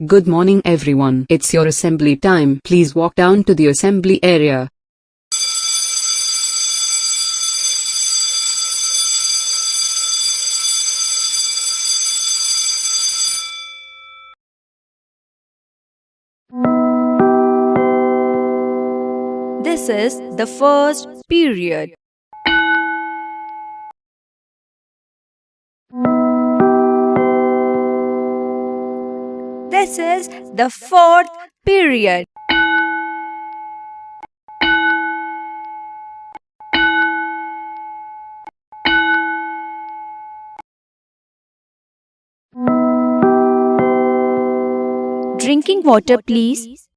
Good morning everyone. It's your assembly time. Please walk down to the assembly area. This is the first period. This is the fourth period. Drinking water, please.